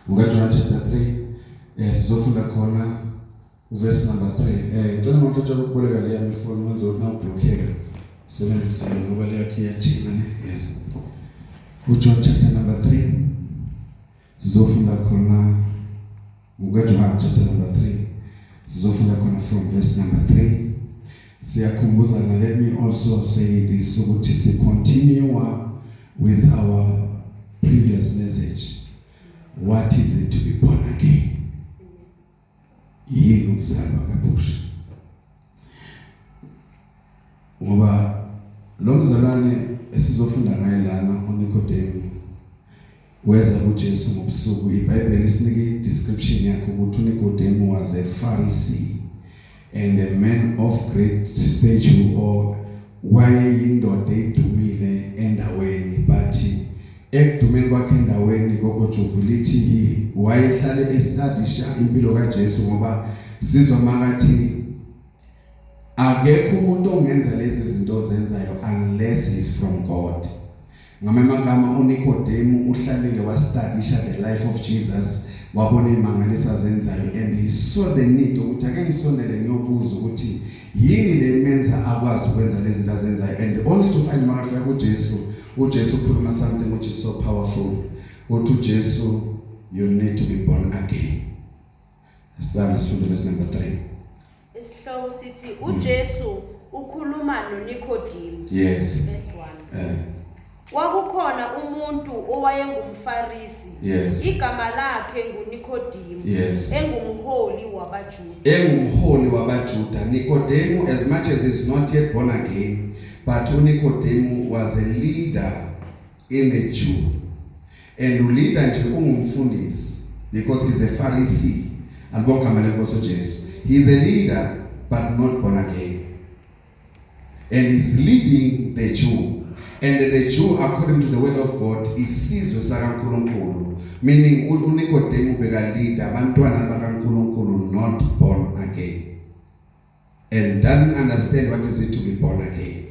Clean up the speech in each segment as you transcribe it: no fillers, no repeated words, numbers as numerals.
UkaJohn chapter 3 sizofunda khona verse number 3. Ngicela umuntu otshala ukuboleka le yami phone wenza ukuthi nawublockeka sebenzisa ngoba le yakhe iyathina ne. Yes. UJohn chapter number 3 sizofunda khona UkaJohn chapter number 3 sizofunda khona from verse number 3. Siyakhumbuza na let me also say this ukuthi si continue with our previous message. What is it to be born again? Yini ukuzalwa kabusha? Ngoba lo mzalwane esizofunda ngaye lana uNicodemus weza kuJesu ngobusuku. iBhayibheli isinike description yakhe ukuthi uNicodemus was a Pharisee and a man of great stature, or wayeyindoda edumile endaweni, but ekudumeni kwakhe endaweni kokojuvilithi wayehlale estudisha impilo kaJesu, ngoba sizwa makathi akekho umuntu ongenza lezi zinto zenzayo unless he is from God. Ngamagama uNicodemus uhlalile wastudisha the life of Jesus, wabona imangaliso azenzayo, and he saw the need ukuthi ake ngisondele ngiyobuza ukuthi yini le menza akwazi ukwenza lezi zinto azenzayo, and only to find makafika kuJesu. uJesu ukhuluma something which is so powerful. Uthi uJesu, you need to be born again. Asiqale sifunde verse number 3. Isihloko sithi uJesu ukhuluma noNicodemus. Yes. Verse 1. Wakukhona umuntu owayengumfarisi. Yes. Igama lakhe nguNicodemus. Yes. Engumholi wabaJuda. Engumholi wabaJuda. Nicodemus, as much as he's not yet born again, but Nicodemus was a leader in the Jew. And leader nje ungumfundisi because he's a Pharisee. Albonga malekoso Jesu. He's a leader but not born again. And he's leading the Jew. And the Jew, according to the word of God, is sizwe sakaNkulunkulu. Meaning uNicodemus beka leader abantwana bakaNkulunkulu not born again. And doesn't understand what is it to be born again.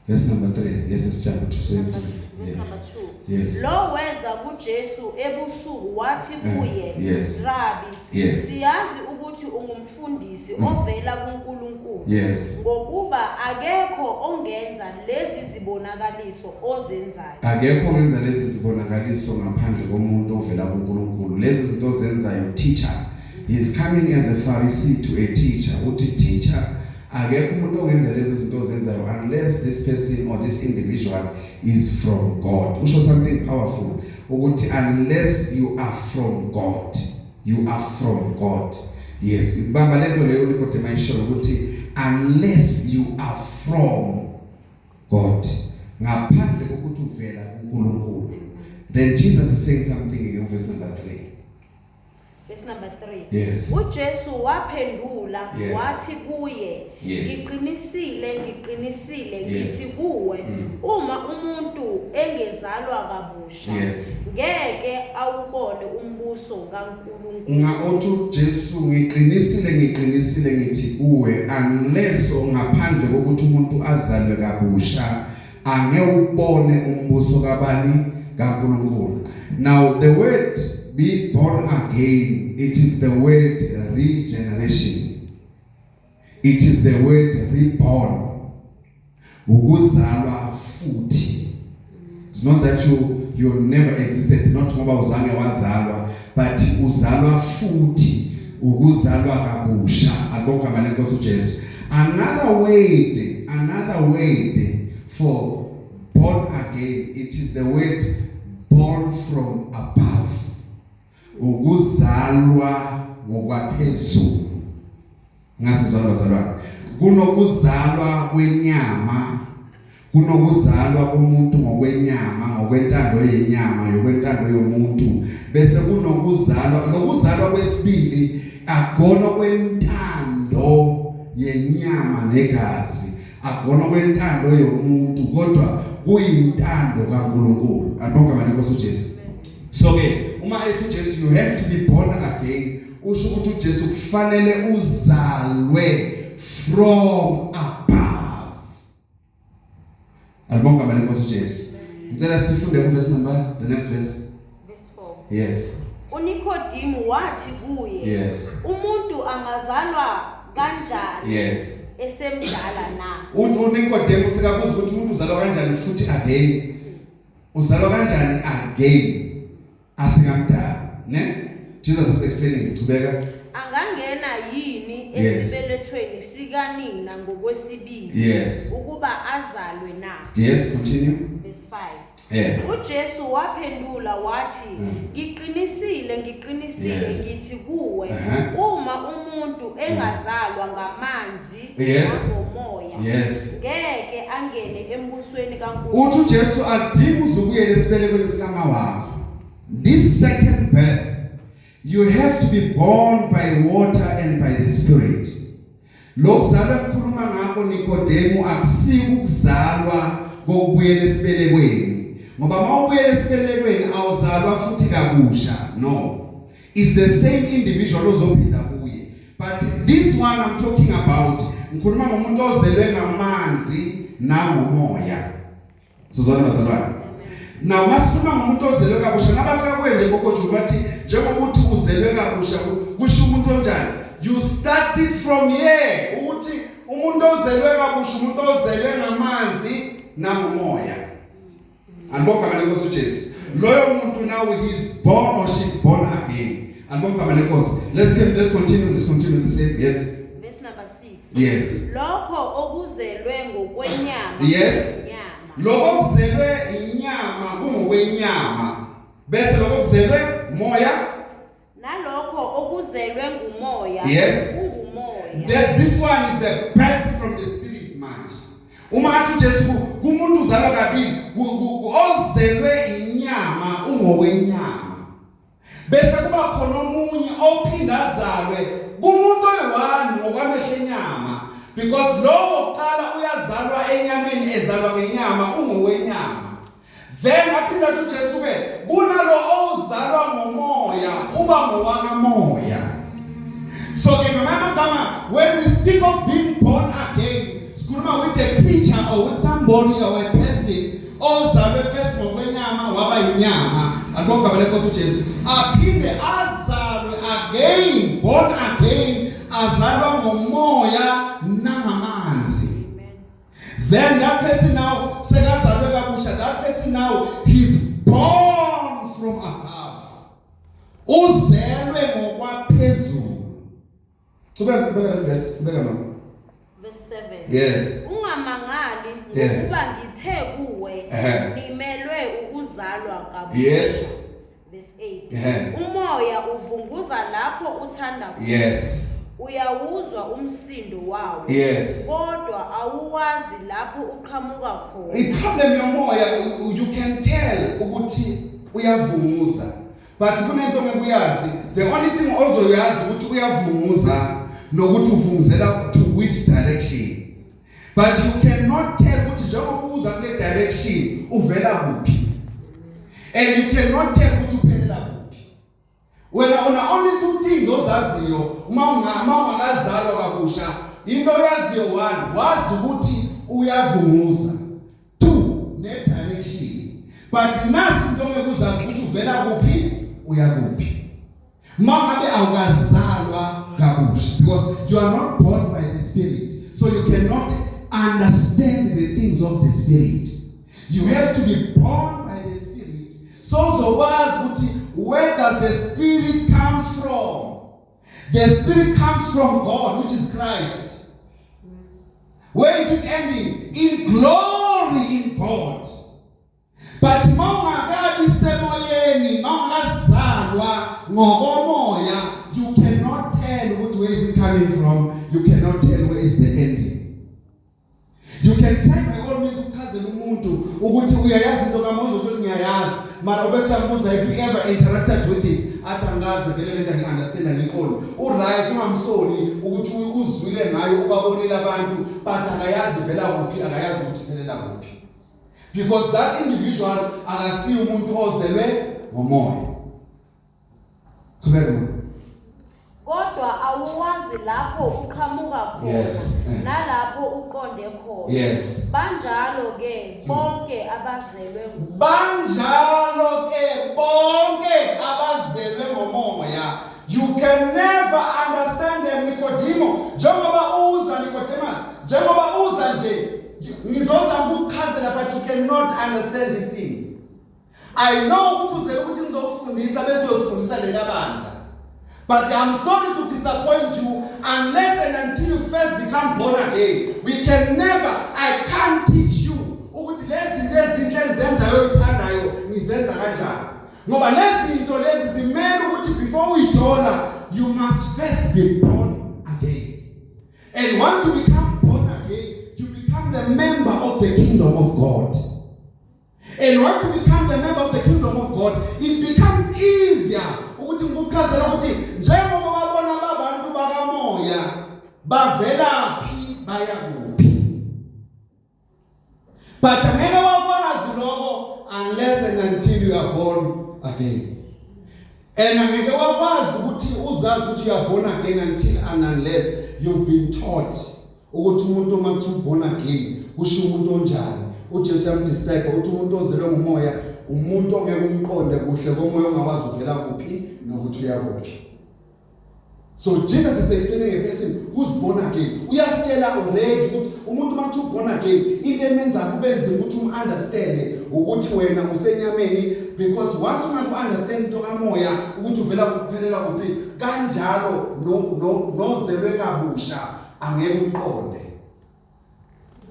Verse number 3. Yes, it's chapter 2. Verse number 2. Yes. Lo weza kuJesu ebusuku wathi kuye, Yes. Rabbi, Yes. siyazi ukuthi ungumfundisi ovela kuNkulunkulu. Yes. Ngokuba akekho ongenza lezi zibonakaliso ozenzayo. Akekho ongenza lezi zibonakaliso ngaphandle komuntu ovela kuNkulunkulu. Lezi zinto zenzayo teacher. He is coming as a Pharisee to a teacher. Uthi teacher, akekho umuntu ongenza lezi zinto zenzayo unless this person or this individual is from God. Usho something powerful. Ukuthi unless you are from God. You are from God. Yes. Baba lento leyo Nicodemus isho ukuthi unless you are from God. Ngaphandle kokuthi uvela kuNkulunkulu. Then Jesus is saying something in verse number 3. Verse number 3. Yes. uJesu waphendula Yes. wathi kuye, Yes. ngiqinisile Yes. ngithi kuwe, uma umuntu engezalwa kabusha, Yes. ngeke awubone umbuso kaNkulunkulu. Ngathi uJesu ngiqinisile ngithi kuwe, unless ngaphandle kokuthi umuntu azalwe kabusha angeke ubone umbuso kabani kaNkulunkulu. Now the word be born again, it is the word regeneration. It is the word reborn. Ukuzalwa futhi. It's not that you never existed, not ngoba uzange wazalwa, but uzalwa futhi, ukuzalwa kabusha. Albonga malenkosi uJesu. Another word for born again, it is the word born from above. Ukuzalwa ngokwaphezulu. Ngasizalwa bazalwana. Kunokuzalwa kwenyama, kunokuzalwa komuntu ngokwenyama, ngokwentando yenyama, yokwentando yomuntu. Bese kunokuzalwa kwesibili akona kwentando yenyama negazi, akona kwentando yomuntu, kodwa kuyintando kaNkulunkulu. Abonga malenkosi uJesu. So uma ethi uJesu you have to be born again, usho ukuthi uJesu kufanele uzalwe from above. Albonga malenkosi uJesu. Ngicela sifunde ku verse number, the next verse. Verse 4. Yes. uNikodemu wathi kuye, Yes. umuntu angazalwa kanjani Yes. esemdala na? uNikodemu sikabuza ukuthi umuntu uzalwa kanjani futhi again. Uzalwa kanjani again? Asingamdala, ne? Jesus is explaining. Chubeka. Angangena yini Yes. esibelethweni sikanina ngokwesibili Yes. ukuba azalwe na? Yes, continue. Verse 5. Yeah. uJesu waphendula wathi, ngiqinisile Yes. ngithi kuwe, uma umuntu engazalwa ngamanzi Yes. nangomoya, Yes. ngeke angene embusweni kaNkulunkulu. Uthi uJesu adinga uzubuyela esibelekweni sikama wakho. This second birth, you have to be born by water and by the Spirit. Lokuzalwa kukhuluma ngakho Nikodemu akusiko ukuzalwa kokubuyela esibelekweni. Ngoba mawubuyela esibelekweni awuzalwa futhi kabusha. No. It's the same individual ozophinda kuye. But this one I'm talking about, ngikhuluma ngomuntu ozelwe ngamanzi nangomoya. Sizona bazalwane. Now masikhuluma ngomuntu ozelwe kabusha nabafika kwenje kokoju bathi njengokuthi uzelwe kabusha kusho umuntu onjani? You started from here. Uthi umuntu ozelwe kabusha umuntu ozelwe ngamanzi nangomoya. Andibonga ngale Nkosi uJesu. Loyo muntu now he is born or she is born again. Andibonga ngale Nkosi. Let's continue the same. Yes. Verse number 6. Yes. Lokho okuzelwe ngokwenyama. Yes. Inyama. Lokho kuzelwe inyama kungokwenyama. Bese lokho kuzelwe moya. Nalokho okuzelwe ngumoya. Yes. Ungumoya. This one is the birth from the spirit manje. Uma athi Jesu kumuntu uzalwa kabili, ozelwe inyama ungokwenyama. Bese kuba khona omunye ophinda azalwe kumuntu oyi-one ngokwamehlo enyama, because lo oqala uyazalwa enyameni ezalwa ngenyama ungokwenyama. Then aphinda uthi Jesu ke kunalo ozalwa ngomoya uba ngowakamoya. So when we speak of being born again, with a creature or with somebody or a person, ozalwe first ngokwenyama waba yinyama. Andibonga ngale Nkosi uJesu. Aphinde azalwe again, born again, azalwa ngomoya nangamanzi. Then that person now sekazalwe kabusha, that person now he's born from above. Uzelwe ngokwaphezulu. Kubeka verse, Verse 7. Yes. Ungamangali Yes. ngokuba ngithe kuwe nimelwe ukuzalwa kabusha. Yes. Verse 8. Uh-huh. Umoya uvunguza lapho uthanda khona. Yes. Uyawuzwa umsindo wawo. Yes. Kodwa awuwazi lapho uqhamuka khona. The problem yomoya, you can tell ukuthi uyavunguza. But kunento ngekuyazi, the only thing also uyazi ukuthi uyavunguza nokuthi uvunguzela to which direction. But you cannot tell ukuthi njengoba uza kule direction uvela kuphi. And you cannot tell ukuthi uphelela kuphi. Wena una only two things ozaziyo uma ungakazalwa kabusha. Into oyaziyo one, wazi ukuthi uyavunguza. Two, ne direction. But nasi into ngekuzazi ukuthi uvela kuphi uya kuphi. Mama be awukazalwa kabusha, because you are not born by the Spirit, so you cannot understand the things of the Spirit. You have to be born by the Spirit. So where does the Spirit comes from? The Spirit comes from God, which is Christ. Where is it ending? In glory in God. But mawungakabi semoyeni, mawungazalwa ngokomoya, you cannot tell where is it coming from. You cannot tell where is the ending. You can try by all means ukuchazela umuntu ukuthi uyayazi into kaMoses ukuthi ngiyayazi, mara ubese uyambuza have you ever interacted with it? Athi angazi vele lento ngi-understand ngiqondo. Uright, ungamsoli ukuthi uzwile ngayo ubabonile abantu, but akayazi vela kuphi, akayazi ukuthi phelela kuphi. Because that individual akasiyo umuntu ozelwe ngomoya. Kodwa kodwa awuwazi lapho uqhamuka khona Yes. nalapho uqonde khona. Yes. Banjalo ke bonke abazelwe Banjalo ke bonke abazelwe ngomoya. You can never understand them, Nicodemus. Njengoba uza Nicodemus, njengoba uza nje, ngizoza ukuchazela, but you cannot understand these things. I know ukuthi uzele ukuthi ngizokufundisa bese uyosifundisa lena bandla. But I'm sorry to disappoint you unless and until you first become born again. We can never, I can't teach you ukuthi lezi zinto enzenzayo uyithandayo ngizenza kanjani. Ngoba lezi zinto lezi zimele ukuthi before uyithola you must first be born again. And once you become born again, you become the member of the kingdom of God. And once you become the member of the kingdom of God, it becomes easier ukuthi ngikuchazela ukuthi njengoba babona babantu bakamoya bavela phi baya kuphi. But angeke wakwazi lokho unless and until you are born again. And angeke wakwazi ukuthi uzazi ukuthi you are born again until and unless you've been taught ukuthi umuntu uma kuthi born again kusho umuntu onjani. uJesu yamdescribe ukuthi umuntu ozelwe ngumoya umuntu ongeke umqonde kuhle komoya ongawazi uvela kuphi nokuthi uya kuphi. So Jesus is explaining a person who's born again. Uyasitshela already ukuthi umuntu uma kuthi born again into emenza kubenze ukuthi understand ukuthi wena usenyameni, because once uma understand into kamoya ukuthi uvela kuphelela kuphi kanjalo nozelwe kabusha angeke umqonde.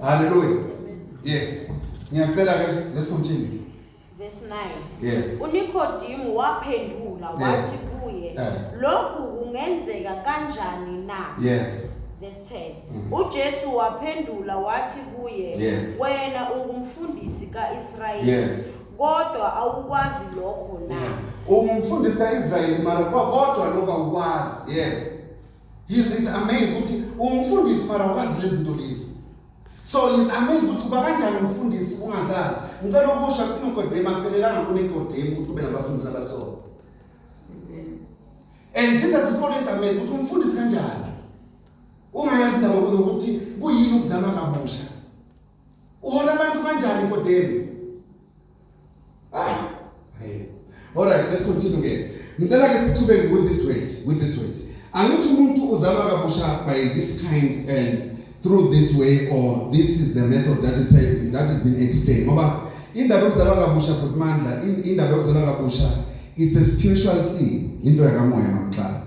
Hallelujah. Yes. Ngiyacela ke, let's continue. Verse 9. Yes. uNikodemu waphendula wathi kuye, lokhu kungenzeka kanjani na? Yes. Verse 10. uJesu waphendula wathi kuye, Yes. wena ungumfundisi kaIsrayeli, Yes. kodwa awukwazi lokho na? Umfundisi kaIsrayeli mara kodwa lokho awukwazi. Yes. He's amazed ukuthi umfundisi mara ukwazi lezi zinto lezi. So he's amazed ukuthi kuba kanjani umfundisi ungazazi. Ngicela ukusho kuNikodemu akuphelelanga kuNikodemu ukuthi ube nabafundisi abaso. And Jesus is always amazed ukuthi umfundisi kanjani. Ungayazi ndawo ukuthi kuyini ukuzama kabusha. Uhola abantu kanjani Nikodemu? Hey. All right, let's continue again. Ngicela ke siqhubeke with this way. Angithi umuntu uzama kabusha by this kind and through this way, or this is the method that has been explained. Ngoba indaba yokuzalwa kabusha Phutmandla, indaba yokuzalwa kabusha, it's a spiritual thing. Into yakamoya mamxa.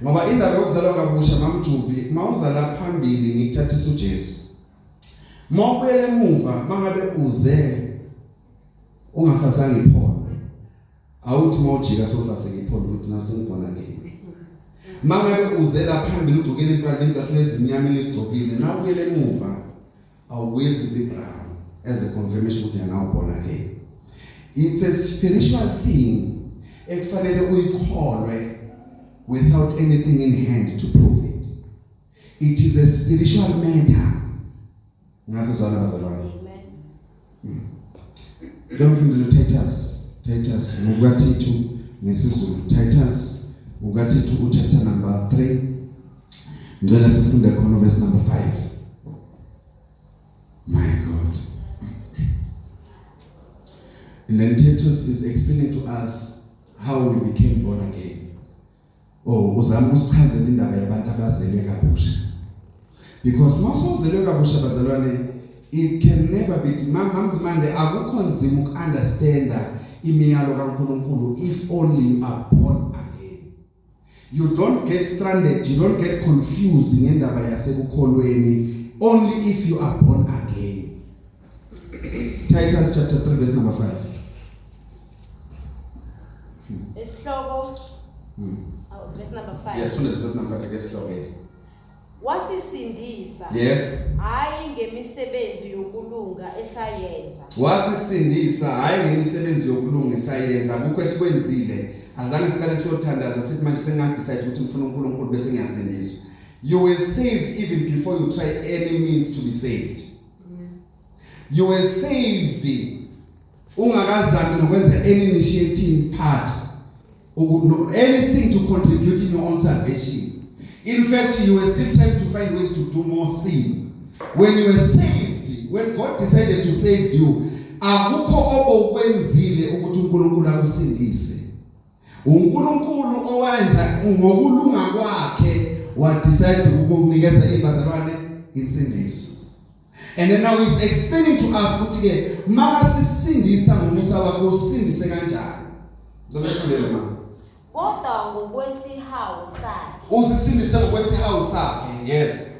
Ngoba indaba yokuzalwa kabusha mamjuvi, mawuzala phambili ngikuthathisa uJesu. Mawubuyele emuva mangabe uze ungafasanga iphondo. Awuthi mawujika sofaseke iphondo ukuthi nasengibona ke. Mangabe uzela phambili udukele impela intathu ezimnyama ezigcokile na ubuyele emuva awuyezi Brown as a confirmation ukuthi yana ubona ke. It's a spiritual thing ekufanele uyikholwe without anything in hand to prove it. It is a spiritual matter. Ngasizwana bazalwane. Amen. Njengoba Titus ngokukaThithu ngesizulu Titus ukaThithu chapter number 3 ngicela sifunde khona verse number 5. My God. And then Titus is explaining to us how we became born again. Uzama usichazela indaba yabantu abazelwe kabusha. Because mawuzelwe kabusha bazalwane, it can never be mamzimande akukho nzima ukunderstanda imiyalo kaNkulunkulu if only you are born again. You don't get stranded, you don't get confused ngendaba yasekukholweni only if you are born again. Titus chapter 3 verse number 5. Isihloko verse number 5. Yes, verse number 5 gets slow, yes. Wasisindisa. Yes. Hayi ngemisebenzi yokulunga esayenza. Wasisindisa hayi ngemisebenzi yokulunga esayenza. Akukho esikwenzile. Azange siqale siyothandaza sithi manje sengadecide ukuthi ngifuna uNkulunkulu bese ngiyasindiswa. You were saved even before you try any means to be saved. You were saved ungakazami nokwenza any initiating part or anything to contribute in your own salvation. In fact, you were still trying to find ways to do more sin. When you were saved, when God decided to save you, akukho obokwenzile ukuthi uNkulunkulu akusindise. uNkulunkulu owenza ngokulunga kwakhe wa decide ukukunikeza ibazalwane insindiso. And then now he's explaining to us ukuthi ke maka sisindisa ngomusa wakhe usindise kanjani. Ngizobeshulela mama. Kodwa ngokwesihawu sakhe. Usisindise ngokwesihawu sakhe. Yes.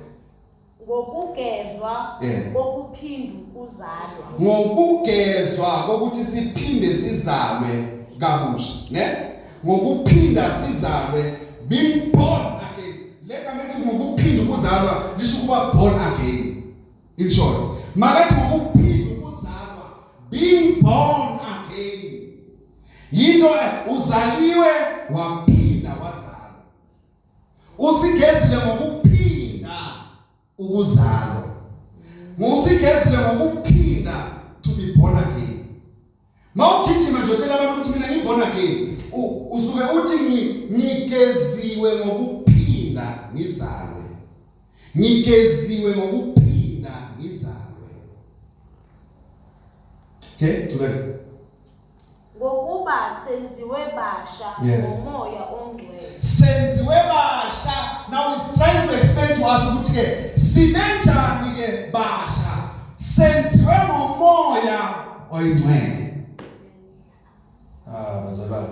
Ngokugezwa kokuphinda ukuzalwa. Ngokugezwa kokuthi siphinde sizalwe kabusha, ne? Ngokuphinda sizalwe, being born again. Leka manje ngokuphinda ukuzalwa lisho kuba born again. In short, makathi ngokuphinda ukuzalwa, being born again. Yinto uzaliwe waphinda wazalwa. Usigezile ngokuphinda ukuzalwa. Ngusigezile ngokuphinda to be born again. Mawugijima nje utshela abantu ukuthi mina ngiborn again. Usuke uthi ngigeziwe ngokuphinda ngizalwe. Ngigeziwe ngokuphinda ngizalwe. Okay, today. Ngokuba senziwe basha ngomoya ongcwele. Senziwe basha. Now he's trying to explain to us ukuthi ke sibenjani ke basha. Senziwe ngomoya oyingcwele. Bazalwane.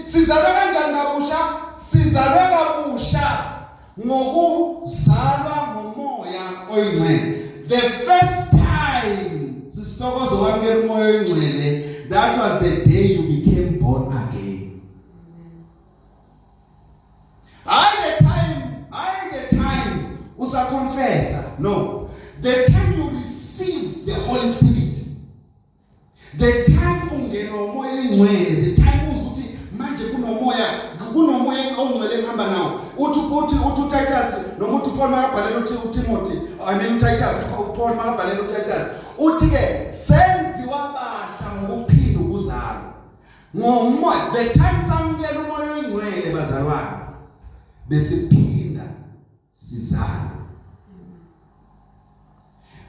Sizalwe kanjani kabusha? Sizalwe kabusha ngokuzalwa ngomoya oyingcwele. The first time sisitokozo wamkela umoya oyingcwele, that was the day you became born again. I the time usa confessa. No. The time you receive the Holy Spirit. The time ungena umoya oyingcwele, the time ukuthi manje kunomoya ongcwele ehamba nawo. Uthi Titus noma uthi Paul makabhalela uTimothy, Titus, Paul makabhalela uTitus. Uthi ke senziwa basha ngokuphinda ukuzalwa. Ngomoya, the time samukela umoya oyingcwele bazalwane, besiphinda sizalwa.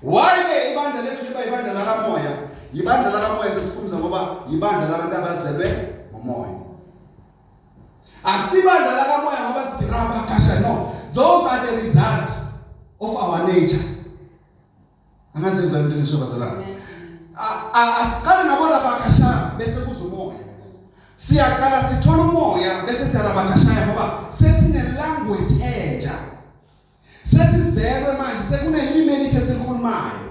Why ke ibandla lethu liba ibandla lakamoya? Ibandla lakamoya sesifunza ngoba ibandla labantu abazelwe ngomoya. Asibandla lakamoya ngoba sidiraba kasha, no. Those are the result of our nature. Angazenza into ngisho bazalwane. Asiqale ngabona bakasha bese kuza umoya. Siyaqala sithola umoya bese siyarabakashaya ngoba sesine language entsha. Sesizelwe manje sekunelimi elisha selikhulumayo.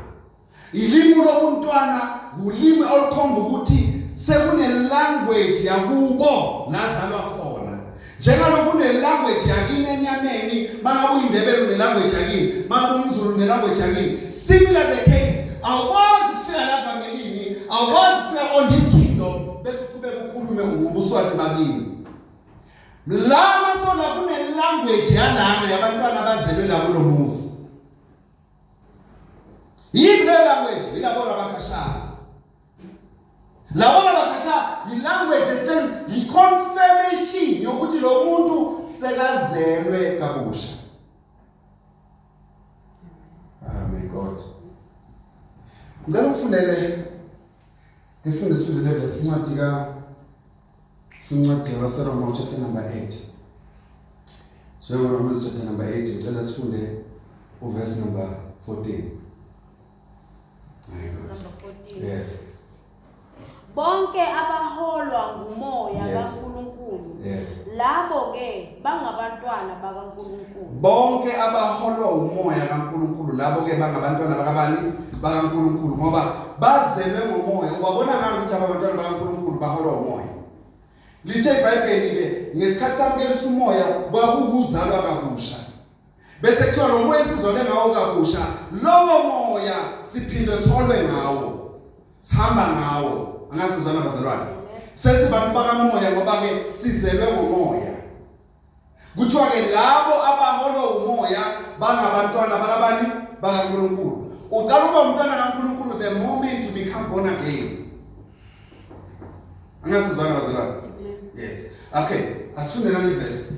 Ilimi lobuntwana ulimi olukhomba ukuthi sekune language yakubo lazalwa khona. Njengalo kune language yakini enyameni, mangabe uyindebele une language yakini, mangabe umZulu une language yakini. Similar the case. Awukwazi ukufika lapha ngelimi, awukwazi ukufika on this kingdom bese uqhubeka ukukhulume ngobuswati babili. Lama sona kune language yalana yabantwana abazelwe la kulo muzi. Yini le language? Ilabona bakashana. Labona bakasha ilanguage esenza iconfirmation yokuthi lo muntu sekazelwe kabusha. My God. Ngicela ufundele sifundele verse incwadi kaRoma chapter number 8. So Romans chapter number 8, ngicela sifunde verse number 14. Number 14. Yes. Bonke abaholwa ngumoya kaNkulunkulu. Yes. Labo ke bangabantwana bakaNkulunkulu. Bonke abaholwa umoya kaNkulunkulu labo ke bangabantwana bakabani? BakaNkulunkulu ngoba bazelwe ngomoya. Ubabona ngani ukuthi abantwana bakaNkulunkulu baholwa umoya? Lithe iBhayibheli ke ngesikhathi samkelisa umoya kwakukuzalwa kabusha. Bese kuthiwa lo moya sizole ngawo kabusha, lowo moya siphinde siholwe ngawo. Sihamba ngawo. Angasizwana bazalwane. Sesibantu bakamoya ngoba ke sizelwe ngomoya. Kuthiwa ke labo abaholwa umoya bangabantwana bakabani? BakaNkulunkulu. Uqala ukuba umntwana kaNkulunkulu the moment you become born again. Angasizwana bazalwane. Yes. Okay, asifundele verse.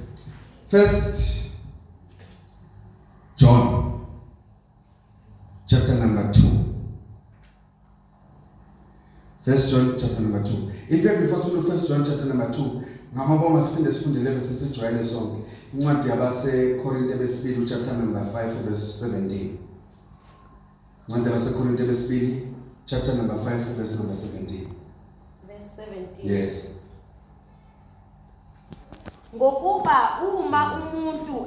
1 John chapter number 2. 1 John chapter number 2. In fact, before we do 1 John chapter number 2, ngamabonga siphinde sifunde verse sesijwayele sonke. Incwadi yabase Korinte besibili chapter number 5 verse 17. Incwadi yabase Korinte besibili chapter number 5 verse number 17. Verse 17. Yes. Ngokuba uma umuntu